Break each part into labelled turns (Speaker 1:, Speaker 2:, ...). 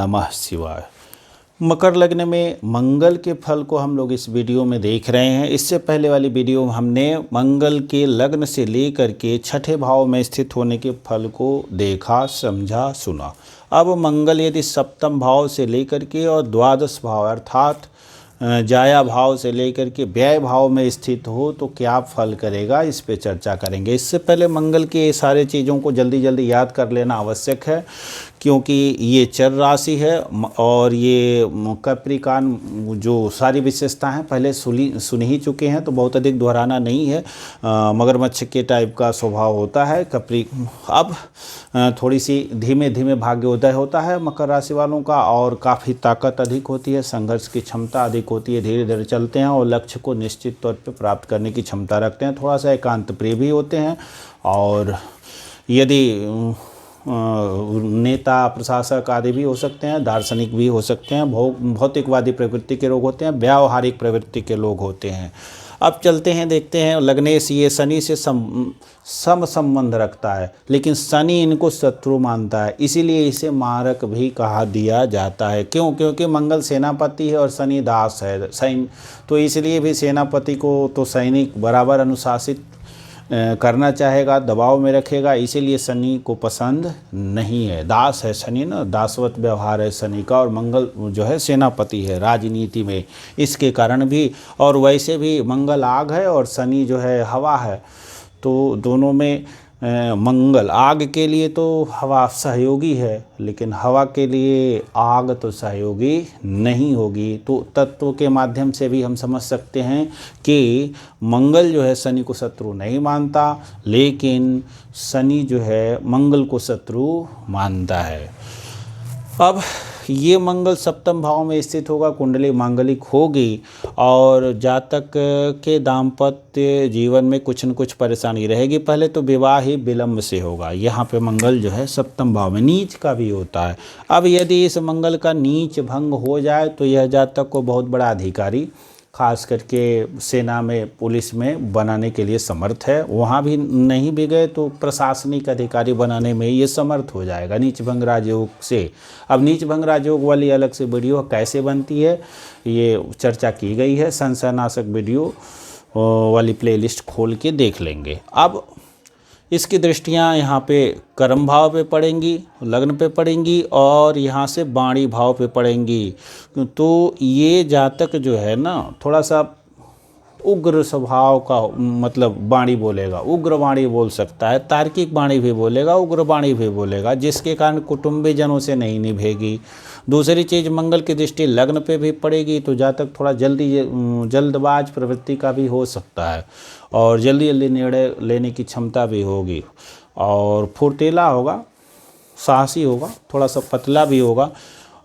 Speaker 1: नमः शिवाय। मकर लग्न में मंगल के फल को हम लोग इस वीडियो में देख रहे हैं। इससे पहले वाली वीडियो में हमने मंगल के लग्न से लेकर के छठे भाव में स्थित होने के फल को देखा, समझा, सुना। अब मंगल यदि सप्तम भाव से लेकर के और द्वादश भाव अर्थात जाया भाव से लेकर के व्यय भाव में स्थित हो तो क्या फल करेगा, इस पे चर्चा करेंगे। इससे पहले मंगल के ये सारे चीज़ों को जल्दी जल्दी याद कर लेना आवश्यक है, क्योंकि ये चर राशि है और ये कैप्रिकॉर्न जो सारी विशेषताएं हैं पहले सुन ही चुके हैं, तो बहुत अधिक दोहराना नहीं है। मगरमच्छ के टाइप का स्वभाव होता है कैप्री। अब थोड़ी सी धीमे धीमे भाग्योदय होता है मकर राशि वालों का, और काफ़ी ताकत अधिक होती है, संघर्ष की क्षमता अधिक होती है, धीरे धीरे चलते हैं और लक्ष्य को निश्चित तौर पर प्राप्त करने की क्षमता रखते हैं। थोड़ा सा एकांत प्रिय भी होते हैं, और यदि नेता प्रशासक आदि भी हो सकते हैं, दार्शनिक भी हो सकते हैं, भौतिकवादी प्रवृत्ति के लोग होते हैं, व्यावहारिक प्रवृत्ति के लोग होते हैं। अब चलते हैं, देखते हैं। लग्नेश ये शनि से सम संबंध रखता है, लेकिन शनि इनको शत्रु मानता है, इसीलिए इसे मारक भी कहा दिया जाता है। क्यों? क्योंकि मंगल सेनापति है और शनि दास है, सैन्य, तो इसलिए भी सेनापति को तो सैनिक बराबर अनुशासित करना चाहेगा, दबाव में रखेगा, इसीलिए शनि को पसंद नहीं है। दास है शनि ना, दासवत व्यवहार है शनि का, और मंगल जो है सेनापति है राजनीति में, इसके कारण भी। और वैसे भी मंगल आग है और शनि जो है हवा है, तो दोनों में मंगल आग के लिए तो हवा सहयोगी है, लेकिन हवा के लिए आग तो सहयोगी नहीं होगी। तो तत्व के माध्यम से भी हम समझ सकते हैं कि मंगल जो है शनि को शत्रु नहीं मानता, लेकिन शनि जो है मंगल को शत्रु मानता है। अब ये मंगल सप्तम भाव में स्थित होगा, कुंडली मांगलिक होगी, और जातक के दाम्पत्य जीवन में कुछ न कुछ परेशानी रहेगी। पहले तो विवाह ही विलंब से होगा, यहाँ पे मंगल जो है सप्तम भाव में, नीच का भी होता है। अब यदि इस मंगल का नीच भंग हो जाए तो यह जातक को बहुत बड़ा अधिकारी, खास करके सेना में, पुलिस में बनाने के लिए समर्थ है। वहाँ भी नहीं भी गए तो प्रशासनिक अधिकारी बनाने में ये समर्थ हो जाएगा नीच भंग राजयोग से। अब नीच भंग राजयोग वाली अलग से वीडियो कैसे बनती है ये चर्चा की गई है, संशयनाशक वीडियो वाली प्लेलिस्ट खोल के देख लेंगे। अब इसकी दृष्टियाँ यहाँ पे कर्म भाव पे पड़ेंगी, लग्न पे पड़ेंगी, और यहाँ से वाणी भाव पे पड़ेंगी। तो ये जातक जो है ना थोड़ा सा उग्र स्वभाव का, मतलब वाणी बोलेगा, उग्र वाणी बोल सकता है, तार्किक वाणी भी बोलेगा, उग्र वाणी भी बोलेगा, जिसके कारण कुटुंबीजनों से नहीं निभेगी। दूसरी चीज़, मंगल की दृष्टि लग्न पे भी पड़ेगी, तो जातक थोड़ा जल्दबाज प्रवृत्ति का भी हो सकता है, और जल्दी जल्दी निर्णय लेने की क्षमता भी होगी, और फुर्तीला होगा, साहसी होगा, थोड़ा सा पतला भी होगा।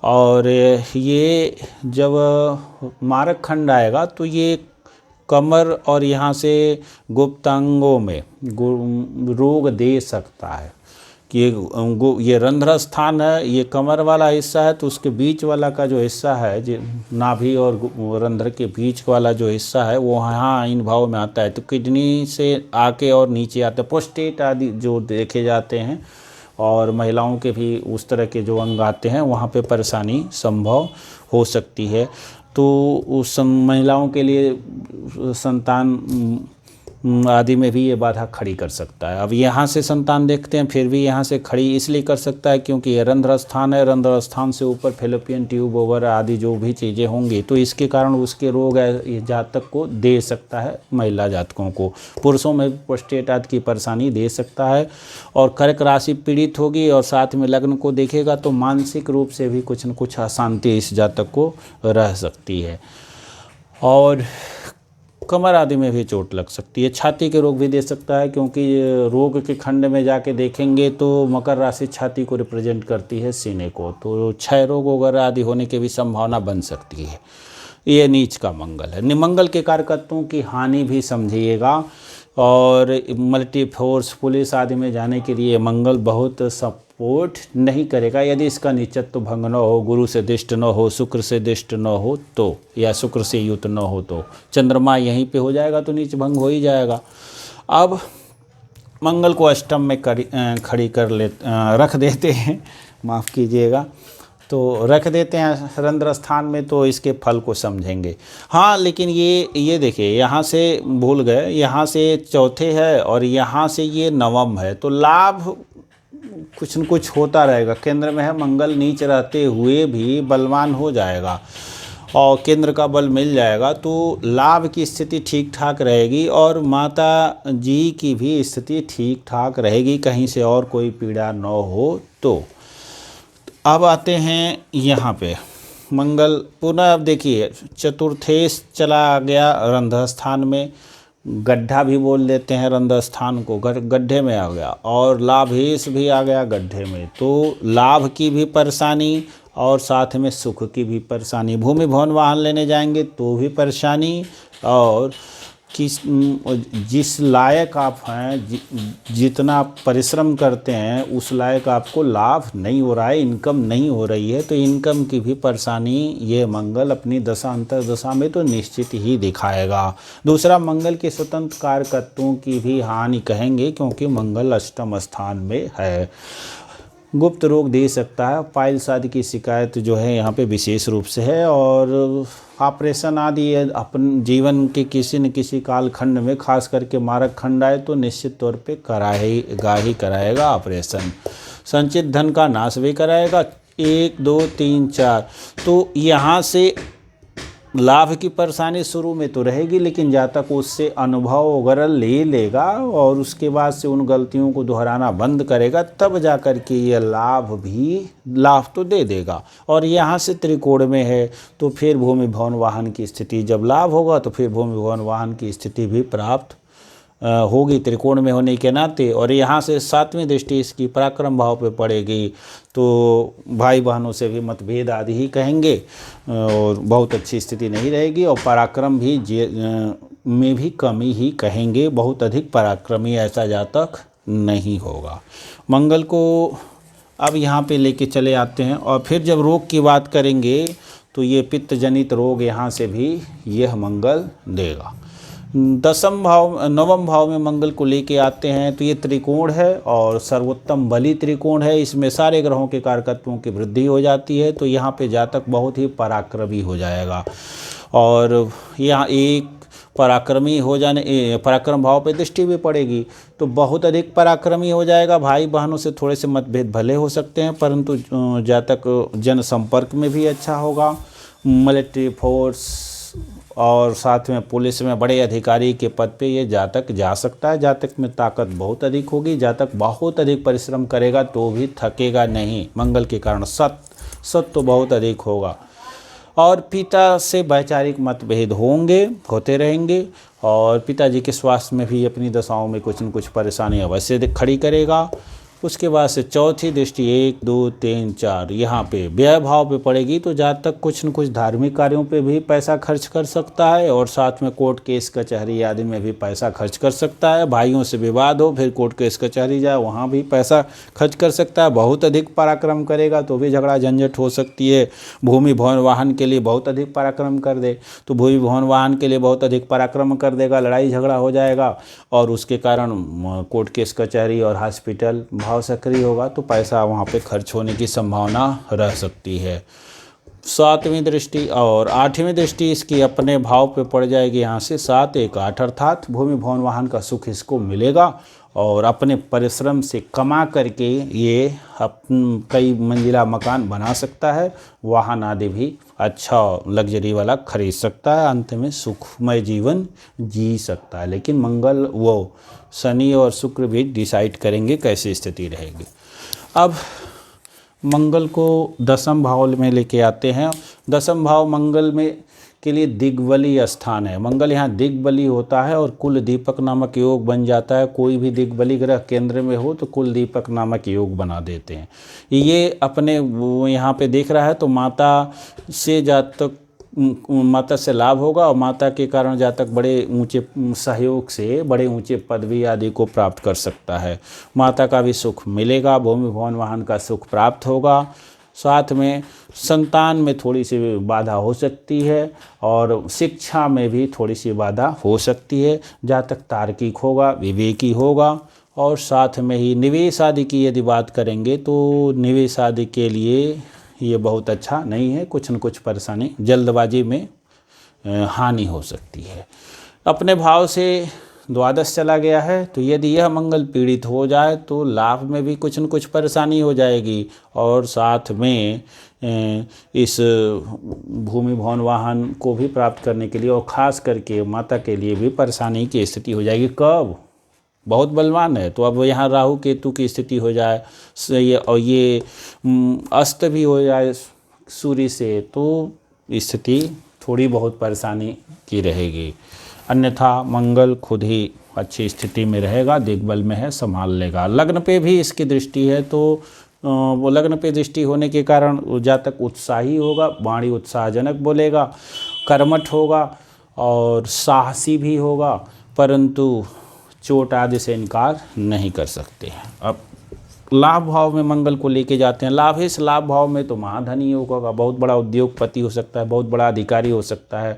Speaker 1: और ये जब मारक खंड आएगा तो ये कमर और यहाँ से गुप्तांगों में रोग दे सकता है कि ये रंध्र स्थान है, ये कमर वाला हिस्सा है, तो उसके बीच वाला का जो हिस्सा है, जो नाभि और रंध्र के बीच वाला जो हिस्सा है, वो यहाँ इन भाव में आता है। तो किडनी से आके और नीचे आते हैं, प्रोस्टेट आदि जो देखे जाते हैं, और महिलाओं के भी उस तरह के जो अंग आते हैं, वहाँ पे परेशानी संभव हो सकती है। तो उस महिलाओं के लिए संतान आदि में भी ये बाधा खड़ी कर सकता है। अब यहाँ से संतान देखते हैं, फिर भी यहाँ से खड़ी इसलिए कर सकता है क्योंकि ये रंध्र स्थान है, रंध्र स्थान से ऊपर फेलोपियन ट्यूब ओवर आदि जो भी चीज़ें होंगी, तो इसके कारण उसके रोग ये जातक को दे सकता है, महिला जातकों को। पुरुषों में प्रोस्टेट आदि की परेशानी दे सकता है, और कर्क राशि पीड़ित होगी, और साथ में लग्न को देखेगा तो मानसिक रूप से भी कुछ न कुछ अशांति इस जातक को रह सकती है, और कमर आदि में भी चोट लग सकती है। छाती के रोग भी दे सकता है, क्योंकि रोग के खंड में जाके देखेंगे तो मकर राशि छाती को रिप्रेजेंट करती है, सीने को, तो क्षय रोग वगैरह आदि होने की भी संभावना बन सकती है। ये नीच का मंगल है। निमंगल के कारकत्वों की हानि भी समझिएगा, और मल्टी फोर्स पुलिस आदि में जाने के लिए मंगल बहुत सपोर्ट नहीं करेगा यदि इसका नीचत्व भंग न हो, गुरु से दिष्ट न हो, शुक्र से दिष्ट न हो तो, या शुक्र से युत न हो तो। चंद्रमा यहीं पे हो जाएगा तो नीच भंग हो ही जाएगा। अब मंगल को अष्टम में खड़ी कर रख देते हैं, माफ़ कीजिएगा। तो रख देते हैं रंध्र स्थान में, तो इसके फल को समझेंगे। हाँ, लेकिन ये देखिए, यहाँ से भूल गए, यहाँ से चौथे है और यहाँ से ये नवम है, तो लाभ कुछ न कुछ होता रहेगा। केंद्र में है मंगल, नीच रहते हुए भी बलवान हो जाएगा और केंद्र का बल मिल जाएगा, तो लाभ की स्थिति ठीक ठाक रहेगी और माता जी की भी स्थिति ठीक ठाक रहेगी, कहीं से और कोई पीड़ा न हो। तो अब आते हैं यहाँ पे मंगल पुनः, अब देखिए चतुर्थेश चला गया रंध्र स्थान में, गड्ढा भी बोल देते हैं रंध्र स्थान को, गड्ढे में आ गया, और लाभेश भी आ गया गड्ढे में, तो लाभ की भी परेशानी और साथ में सुख की भी परेशानी। भूमि भवन वाहन लेने जाएंगे तो भी परेशानी, और जिस लायक आप हैं, जितना परिश्रम करते हैं उस लायक आपको लाभ नहीं हो रहा है, इनकम नहीं हो रही है, तो इनकम की भी परेशानी ये मंगल अपनी दशा अंतर दशा में तो निश्चित ही दिखाएगा। दूसरा, मंगल के स्वतंत्र कारकत्वों की भी हानि कहेंगे, क्योंकि मंगल अष्टम स्थान में है। गुप्त रोग दे सकता है, पाइल्स आदि की शिकायत जो है यहाँ पे विशेष रूप से है, और ऑपरेशन आदि अपन जीवन के किसी न किसी कालखंड में, खास करके मारक खंड आए तो निश्चित तौर पे कराएगा ही कराएगा ऑपरेशन। संचित धन का नाश भी कराएगा, 1 2 3 4, तो यहाँ से लाभ की परेशानी शुरू में तो रहेगी, लेकिन जातक उससे अनुभव वगैरह ले लेगा और उसके बाद से उन गलतियों को दोहराना बंद करेगा, तब जा कर के ये लाभ तो दे देगा। और यहाँ से त्रिकोण में है, तो फिर भूमि भवन वाहन की स्थिति, जब लाभ होगा तो फिर भूमि भवन वाहन की स्थिति भी प्राप्त होगी त्रिकोण में होने के नाते। और यहाँ से 7वीं दृष्टि इसकी पराक्रम भाव पे पड़ेगी, तो भाई बहनों से भी मतभेद आदि ही कहेंगे और बहुत अच्छी स्थिति नहीं रहेगी, और पराक्रम भी में भी कमी ही कहेंगे, बहुत अधिक पराक्रमी ऐसा जातक नहीं होगा। मंगल को अब यहाँ पे लेके चले आते हैं, और फिर जब रोग की बात करेंगे तो ये पित्त जनित रोग यहाँ से भी यह मंगल देगा। नवम भाव में मंगल को लेके आते हैं, तो ये त्रिकोण है और सर्वोत्तम बली त्रिकोण है, इसमें सारे ग्रहों के कारकत्वों की वृद्धि हो जाती है, तो यहाँ पे जातक बहुत ही पराक्रमी हो जाएगा। और यहाँ एक पराक्रमी हो जाने, पराक्रम भाव पे दृष्टि भी पड़ेगी, तो बहुत अधिक पराक्रमी हो जाएगा। भाई बहनों से थोड़े से मतभेद भले हो सकते हैं, परंतु जातक जनसंपर्क में भी अच्छा होगा, मिलिट्री फोर्स और साथ में पुलिस में बड़े अधिकारी के पद पे ये जातक जा सकता है। जातक में ताकत बहुत अधिक होगी, जातक बहुत अधिक परिश्रम करेगा तो भी थकेगा नहीं, मंगल के कारण सत तो बहुत अधिक होगा। और पिता से वैचारिक मतभेद होते रहेंगे, और पिताजी के स्वास्थ्य में भी अपनी दशाओं में कुछ न कुछ परेशानी अवश्य खड़ी करेगा। उसके बाद से चौथी दृष्टि 1 2 3 4 यहाँ पे व्यय भाव पे पड़ेगी, तो जातक कुछ न कुछ धार्मिक कार्यों पे भी पैसा खर्च कर सकता है, और साथ में कोर्ट केस कचहरी आदि में भी पैसा खर्च कर सकता है। भाइयों से विवाद हो, फिर कोर्ट केस कचहरी जाए, वहाँ भी पैसा खर्च कर सकता है। बहुत अधिक पराक्रम करेगा तो भी झगड़ा झंझट हो सकती है। भूमि भवन वाहन के लिए बहुत अधिक पराक्रम कर दे तो भूमि भवन वाहन के लिए बहुत अधिक पराक्रम कर देगा, लड़ाई झगड़ा हो जाएगा, और उसके कारण कोर्ट केस कचहरी और हॉस्पिटल भाव सक्रिय होगा, तो पैसा वहाँ पे खर्च होने की संभावना रह सकती है। 7वीं दृष्टि और 8वीं दृष्टि इसकी अपने भाव पे पड़ जाएगी, यहाँ से 7 1 8, अर्थात भूमि भवन वाहन का सुख इसको मिलेगा, और अपने परिश्रम से कमा करके ये कई मंजिला मकान बना सकता है, वाहन आदि भी अच्छा लग्जरी वाला खरीद सकता है, अंत में सुखमय जीवन जी सकता है। लेकिन मंगल शनि और शुक्र भी डिसाइड करेंगे कैसी स्थिति रहेगी। अब मंगल को 10वें भाव में लेके आते हैं। 10वां भाव मंगल में के लिए दिग्बली स्थान है। मंगल यहाँ दिग्बली होता है और कुल दीपक नामक योग बन जाता है। कोई भी दिग्बली ग्रह केंद्र में हो तो कुल दीपक नामक योग बना देते हैं। ये अपने यहाँ पे देख रहा है तो माता से लाभ होगा, और माता के कारण जातक बड़े ऊंचे सहयोग से बड़े ऊंचे पदवी आदि को प्राप्त कर सकता है। माता का भी सुख मिलेगा, भूमि भवन वाहन का सुख प्राप्त होगा, साथ में संतान में थोड़ी सी बाधा हो सकती है और शिक्षा में भी थोड़ी सी बाधा हो सकती है। जातक तार्किक होगा, विवेकी होगा, और साथ में ही निवेश आदि की यदि बात करेंगे तो निवेश आदि के लिए ये बहुत अच्छा नहीं है, कुछ न कुछ परेशानी जल्दबाजी में हानि हो सकती है। अपने भाव से द्वादश चला गया है, तो यदि यह मंगल पीड़ित हो जाए तो लाभ में भी कुछ न कुछ परेशानी हो जाएगी, और साथ में इस भूमि भवन वाहन को भी प्राप्त करने के लिए और ख़ास करके माता के लिए भी परेशानी की स्थिति हो जाएगी। कब? बहुत बलवान है, तो अब यहाँ राहु केतु की स्थिति हो जाए और ये अस्त भी हो जाए सूर्य से, तो स्थिति थोड़ी बहुत परेशानी की रहेगी। अन्यथा मंगल खुद ही अच्छी स्थिति में रहेगा, दिग्बल में है, संभाल लेगा। लग्न पे भी इसकी दृष्टि है, तो वो लग्न पे दृष्टि होने के कारण जातक उत्साही होगा, वाणी उत्साहजनक बोलेगा, कर्मठ होगा और साहसी भी होगा, परंतु चोट आदि से इनकार नहीं कर सकते हैं। अब लाभ भाव में मंगल को लेके जाते हैं। लाभ इस लाभ भाव में तो महाधनी होगा, बहुत बड़ा उद्योगपति हो सकता है, बहुत बड़ा अधिकारी हो सकता है,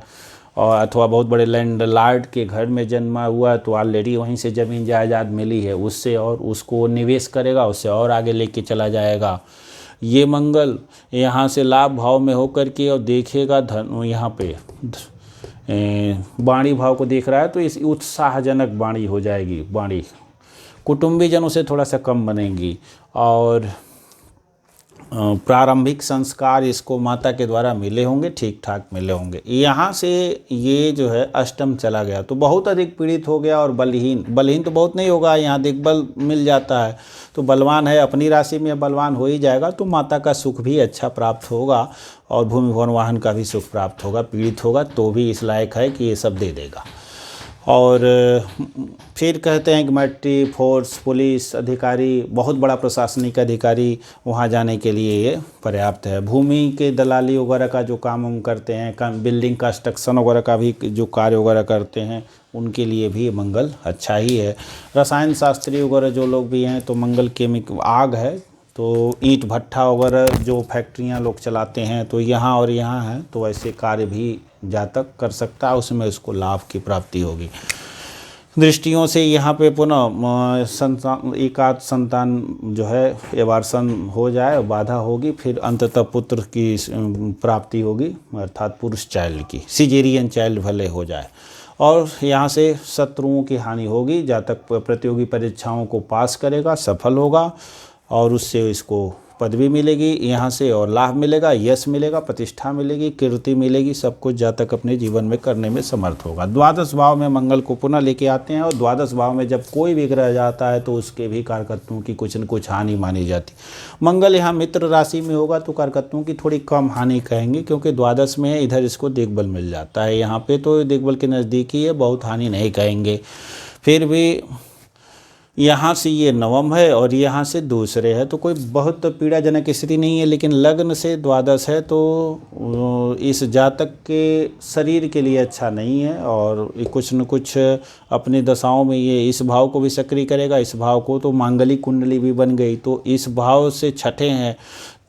Speaker 1: और अथवा बहुत बड़े लैंड लॉर्ड के घर में जन्मा हुआ तो ऑलरेडी वहीं से ज़मीन जायदाद मिली है उससे, और उसको निवेश करेगा, उससे और आगे लेके चला जाएगा। ये मंगल यहाँ से लाभ भाव में होकर के और देखेगा धन, यहाँ पे वाणी भाव को देख रहा है, तो इस उत्साहजनक वाणी हो जाएगी। वाणी कुटुंबीजनों से थोड़ा सा कम बनेगी, और प्रारंभिक संस्कार इसको माता के द्वारा मिले होंगे, ठीक ठाक मिले होंगे। यहाँ से ये जो है अष्टम चला गया तो बहुत अधिक पीड़ित हो गया, और बलहीन तो बहुत नहीं होगा, यहाँ दिग्बल मिल जाता है तो बलवान है, अपनी राशि में बलवान हो ही जाएगा, तो माता का सुख भी अच्छा प्राप्त होगा और भूमि भवन वाहन का भी सुख प्राप्त होगा। पीड़ित होगा तो भी इस लायक है कि ये सब दे देगा। और फिर कहते हैं कि मिलिट्री फोर्स, पुलिस अधिकारी, बहुत बड़ा प्रशासनिक अधिकारी वहाँ जाने के लिए ये पर्याप्त है। भूमि के दलाली वगैरह का जो काम हम करते हैं, बिल्डिंग कंस्ट्रक्शन वगैरह का भी जो कार्य वगैरह करते हैं, उनके लिए भी मंगल अच्छा ही है। रसायन शास्त्री वगैरह जो लोग भी हैं, तो मंगल केमिकल आग है, तो ईंट भट्ठा वगैरह जो फैक्ट्रियां लोग चलाते हैं, तो यहाँ और यहाँ हैं, तो ऐसे कार्य भी जातक कर सकता है, उसमें उसको लाभ की प्राप्ति होगी। दृष्टियों से यहाँ पे पुनः संतान, एकाध संतान जो है एवार्सन हो जाए, बाधा होगी, फिर अंततः पुत्र की प्राप्ति होगी, अर्थात पुरुष चाइल्ड की, सिजेरियन चाइल्ड भले हो जाए। और यहाँ से शत्रुओं की हानि होगी। जातक प्रतियोगी परीक्षाओं को पास करेगा, सफल होगा, और उससे इसको पदवी मिलेगी यहाँ से, और लाभ मिलेगा, यश मिलेगा, प्रतिष्ठा मिलेगी, कीर्ति मिलेगी, सब कुछ जातक अपने जीवन में करने में समर्थ होगा। द्वादश भाव में मंगल को पुनः लेके आते हैं, और द्वादश भाव में जब कोई भी ग्रह जाता है तो उसके भी कारकत्वों की कुछ न कुछ हानि मानी जाती। मंगल यहाँ मित्र राशि में होगा तो कारकत्वों की थोड़ी कम हानि कहेंगे, क्योंकि द्वादश में है, इधर इसको दिग्बल मिल जाता है, यहाँ पे तो दिग्बल के नज़दीक ही है, बहुत हानि नहीं कहेंगे। फिर भी यहाँ से ये नवम है और यहाँ से दूसरे है, तो कोई बहुत पीड़ाजनक स्थिति नहीं है। लेकिन लग्न से द्वादश है तो इस जातक के शरीर के लिए अच्छा नहीं है, और कुछ न कुछ अपनी दशाओं में ये इस भाव को भी सक्रिय करेगा। इस भाव को तो मांगलिक कुंडली भी बन गई, तो इस भाव से छठे हैं,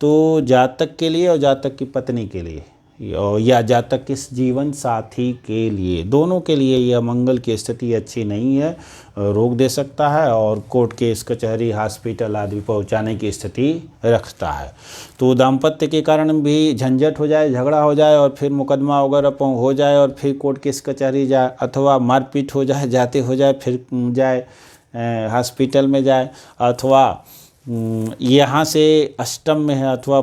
Speaker 1: तो जातक के लिए और जातक की पत्नी के लिए, या जातक के जीवन साथी के लिए, दोनों के लिए यह मंगल की स्थिति अच्छी नहीं है, रोक दे सकता है, और कोर्ट केस, कचहरी, हॉस्पिटल आदि पहुंचाने की स्थिति रखता है। तो दाम्पत्य के कारण भी झंझट हो जाए, झगड़ा हो जाए, और फिर मुकदमा वगैरह हो जाए, और फिर कोर्ट केस कचहरी जाए, अथवा मारपीट हो जाए, जाते हो जाए, फिर जाए हॉस्पिटल में जाए, अथवा यहाँ से अष्टम में है, अथवा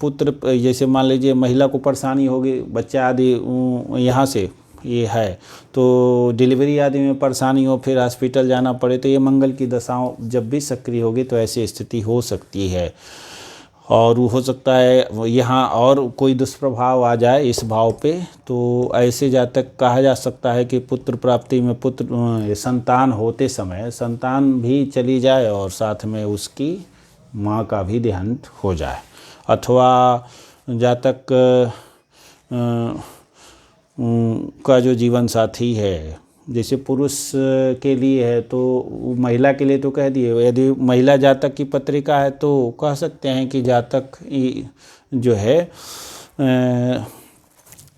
Speaker 1: पुत्र, जैसे मान लीजिए महिला को परेशानी होगी, बच्चा आदि यहाँ से ये है, तो डिलीवरी आदि में परेशानी हो, फिर हॉस्पिटल जाना पड़े, तो ये मंगल की दशाओं जब भी सक्रिय होगी तो ऐसी स्थिति हो सकती है। और हो सकता है यहाँ और कोई दुष्प्रभाव आ जाए इस भाव पे, तो ऐसे जातक कहा जा सकता है कि पुत्र प्राप्ति में, पुत्र संतान होते समय संतान भी चली जाए, और साथ में उसकी माँ का भी देहांत हो जाए। अथवा जातक का जो जीवन साथी है, जैसे पुरुष के लिए है तो महिला के लिए तो कह दिए, यदि महिला जातक की पत्रिका है तो कह सकते हैं कि जातक जो है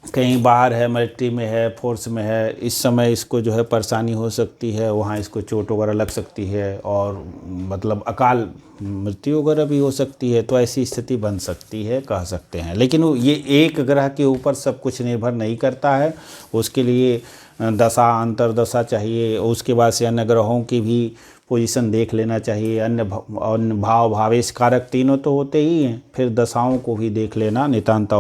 Speaker 1: कहीं बाहर है, मिलिट्री में है, फोर्स में है, इस समय इसको जो है परेशानी हो सकती है, वहाँ इसको चोट वगैरह लग सकती है, और मतलब अकाल मृत्यु वगैरह भी हो सकती है, तो ऐसी स्थिति बन सकती है, कह सकते हैं। लेकिन ये एक ग्रह के ऊपर सब कुछ निर्भर नहीं करता है, उसके लिए दशा अंतर्दशा चाहिए, उसके बाद से अन्य ग्रहों की भी पोजीशन देख लेना चाहिए। अन्य भाव भावेश कारक तीनों तो होते ही हैं, फिर दशाओं को भी देख लेना नितांत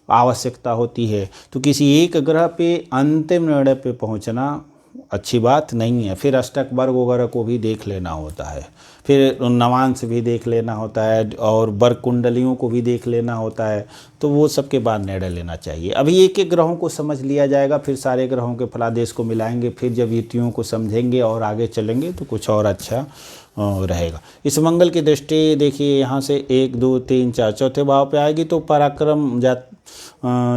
Speaker 1: आवश्यकता होती है। तो किसी एक ग्रह पे अंतिम निर्णय पे पहुंचना अच्छी बात नहीं है। फिर अष्टक वर्ग वगैरह को भी देख लेना होता है, फिर नवांश भी देख लेना होता है, और वर्ग कुंडलियों को भी देख लेना होता है। तो वो सब के बाद निर्णय लेना चाहिए। अभी एक एक ग्रहों को समझ लिया जाएगा, फिर सारे ग्रहों के फलादेश को मिलाएंगे, फिर जब युतियों को समझेंगे और आगे चलेंगे तो कुछ और अच्छा रहेगा। इस मंगल की दृष्टि देखिए यहाँ से 1 2 3 4 चौथे भाव पे आएगी, तो पराक्रम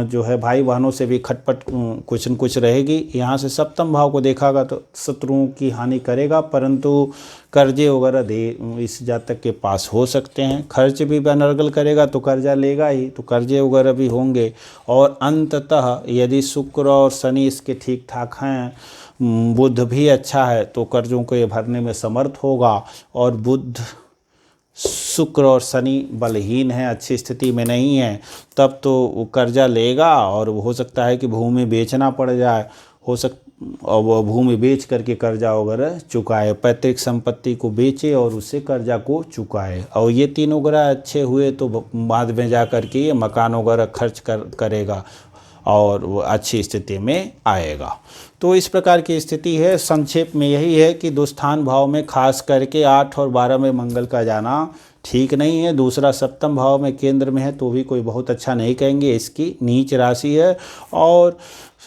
Speaker 1: जो है भाई बहनों से भी खटपट कुछ न कुछ रहेगी। यहाँ से सप्तम भाव को देखागा तो शत्रुओं की हानि करेगा, परंतु कर्जे वगैरह इस जातक के पास हो सकते हैं। खर्च भी अनर्गल करेगा तो कर्जा लेगा ही, तो कर्जे वगैरह भी होंगे। और अंततः यदि शुक्र और शनि इसके ठीक ठाक हैं, बुध भी अच्छा है, तो कर्जों को ये भरने में समर्थ होगा। और बुध शुक्र और शनि बलहीन है, अच्छी स्थिति में नहीं है, तब तो वो कर्जा लेगा और हो सकता है कि भूमि बेचना पड़ जाए, और वो भूमि बेच करके कर्जा वगैरह चुकाए, पैतृक संपत्ति को बेचे और उससे कर्जा को चुकाए। और ये तीनों ग्रह अच्छे हुए तो बाद में जा कर के ये मकान वगैरह खर्च करेगा और वो अच्छी स्थिति में आएगा। तो इस प्रकार की स्थिति है। संक्षेप में यही है कि दुष्स्थान भाव में खास करके 8 और 12 में मंगल का जाना ठीक नहीं है। दूसरा सप्तम भाव में केंद्र में है तो भी कोई बहुत अच्छा नहीं कहेंगे, इसकी नीच राशि है। और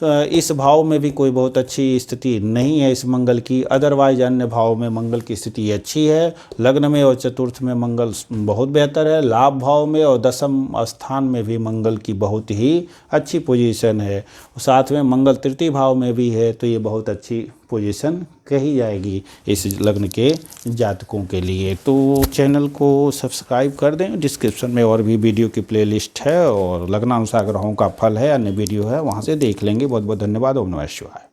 Speaker 1: इस भाव में भी कोई बहुत अच्छी स्थिति नहीं है इस मंगल की। अदरवाइज अन्य भाव में मंगल की स्थिति अच्छी है। लग्न में और चतुर्थ में मंगल बहुत बेहतर है। लाभ भाव में और दशम स्थान में भी मंगल की बहुत ही अच्छी पोजीशन है। साथ में मंगल तृतीय भाव में भी है, तो ये बहुत अच्छी पोजीशन कही जाएगी इस लग्न के जातकों के लिए। तो चैनल को सब्सक्राइब कर दें। डिस्क्रिप्शन में और भी वीडियो की प्लेलिस्ट है और लग्नानुसार ग्रहों का फल है, अन्य वीडियो है, वहाँ से देख लेंगे। बहुत बहुत धन्यवाद। ओम नमः शिवाय।